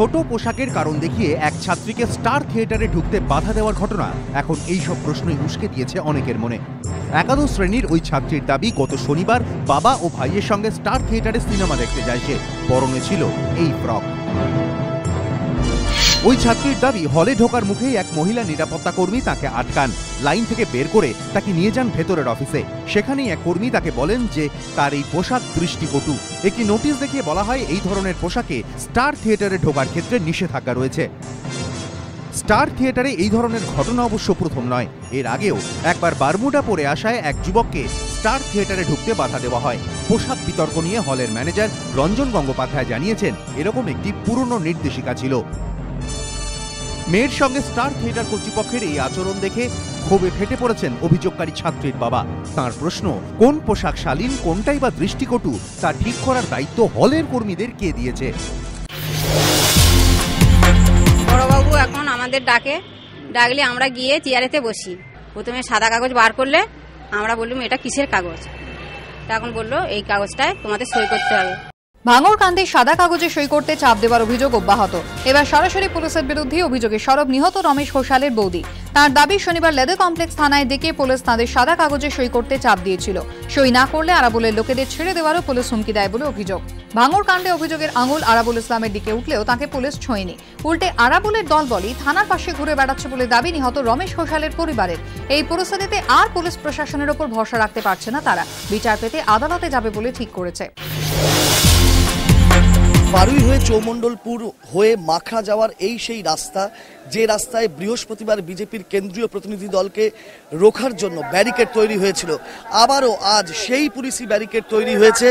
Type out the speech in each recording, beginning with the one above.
ছোট পোশাকের কারণ দেখিয়ে এক ছাত্রীকে স্টার থিয়েটারে ঢুকতে বাধা দেওয়ার ঘটনা এখন এইসব প্রশ্নই উস্কে দিয়েছে অনেকের মনে। একাদশ শ্রেণীর ওই ছাত্রীর দাবি, গত শনিবার বাবা ও ভাইয়ের সঙ্গে স্টার থিয়েটারে সিনেমা দেখতে যায় সে, পরনে ছিল এই ফ্রক। ওই ছাত্রীর দাবি, হলে ঢোকার মুখেই এক মহিলা নিরাপত্তা কর্মী তাকে আটকান, লাইন থেকে বের করে তাকে নিয়ে যান ভেতরের অফিসে। সেখানেই এক কর্মী তাকে বলেন যে তার এই পোশাক দৃষ্টিকটু। একটি নোটিশ দেখিয়ে বলা হয় এই ধরনের পোশাকে স্টার থিয়েটারে ঢোকার ক্ষেত্রে নিষেধাজ্ঞা রয়েছে। স্টার থিয়েটারে এই ধরনের ঘটনা অবশ্য প্রথম নয়। এর আগেও একবার বারমুডা পরে আসায় এক যুবককে স্টার থিয়েটারে ঢুকতে বাধা দেওয়া হয়। পোশাক বিতর্ক নিয়ে হলের ম্যানেজার রঞ্জন গঙ্গোপাধ্যায় জানিয়েছেন, এরকম একটি পুরনো নির্দেশিকা ছিল। মেয়ের সঙ্গে স্টার থিয়েটার কর্তৃপক্ষের এই আচরণ দেখে ক্ষোভে ফেটে পড়েছেন অভিযোগকারী ছাত্রীর বাবা। তার প্রশ্ন, কোন পোশাক শালীন, কোনটাই বা দৃষ্টিকটু, তা ঠিক করার দায়িত্ব হলের কর্মীদের কে দিয়েছে? বড়বাবু এখন আমাদের ডাকলে আমরা গিয়ে চেয়ারেতে বসি। প্রথমে সাদা কাগজ বার করলে আমরা বললাম এটা কিসের কাগজ, তখন বললো এই কাগজটায় তোমাদের সই করতে হবে। ভাঙড়কান্দে সাদা কাগজে সই করতে চাপ দেওয়ার অভিযোগ অব্যাহত। এবার সরাসরি পুলিশের বিরুদ্ধে অভিযোগে সরব নিহত রমেশ ঘোষালের বৌদি। তার দাবি, শনিবার লেদার কমপ্লেক্স থানায় ডেকে পুলিশ তাঁদের সাদা কাগজে সই করতে চাপ দিয়েছিল। সই না করলে আরাবুলের লোকেদের ছেড়ে দেওয়ারও পুলিশ হুমকি দেয় বলে অভিযোগ। ভাঙড়কাণ্ডে অভিযোগের আঙুল আরাবুল ইসলামের দিকে উঠলেও তাকে পুলিশ ছোঁয়নি। উল্টে আরাবুলের দলবলই থানার পাশে ঘুরে বেড়াচ্ছে বলে দাবি নিহত রমেশ ঘোষালের পরিবারের। এই পরিস্থিতিতে আর পুলিশ প্রশাসনের ওপর ভরসা রাখতে পারছে না তারা। বিচার পেতে আদালতে যাবে বলে ঠিক করেছে। বারুই হয়ে চৌমণ্ডলপুর হয়ে মাখরা যাওয়ার এই সেই রাস্তা, যে রাস্তায় বৃহস্পতিবার বিজেপির কেন্দ্রীয় প্রতিনিধি দলকে রোখার জন্য ব্যারিকেড তৈরি হয়েছিল। আবারও আজ সেই পুলিশি ব্যারিকেড তৈরি হয়েছে,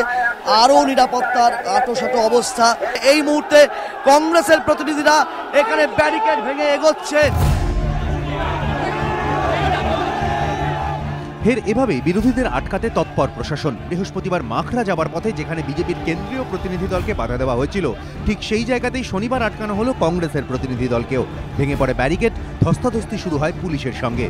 আরও নিরাপত্তার আঁটোসাঁটো অবস্থা। এই মুহূর্তে কংগ্রেসের প্রতিনিধিরা এখানে ব্যারিকেড ভেঙে এগোচ্ছেন। ফের এভাবেই বিরোধীদের আটকাতে তৎপর প্রশাসন। বৃহস্পতিবার মাখরা যাবার পথে যেখানে বিজেপির কেন্দ্রীয় প্রতিনিধি দলকে বাধা দেওয়া হয়েছিল, ঠিক সেই জায়গাতেই শনিবার আটকানো হলো কংগ্রেসের প্রতিনিধি দলকেও। ভেঙে পড়ে ব্যারিকেড, ধস্তাধস্তি শুরু হয় পুলিশের সঙ্গে।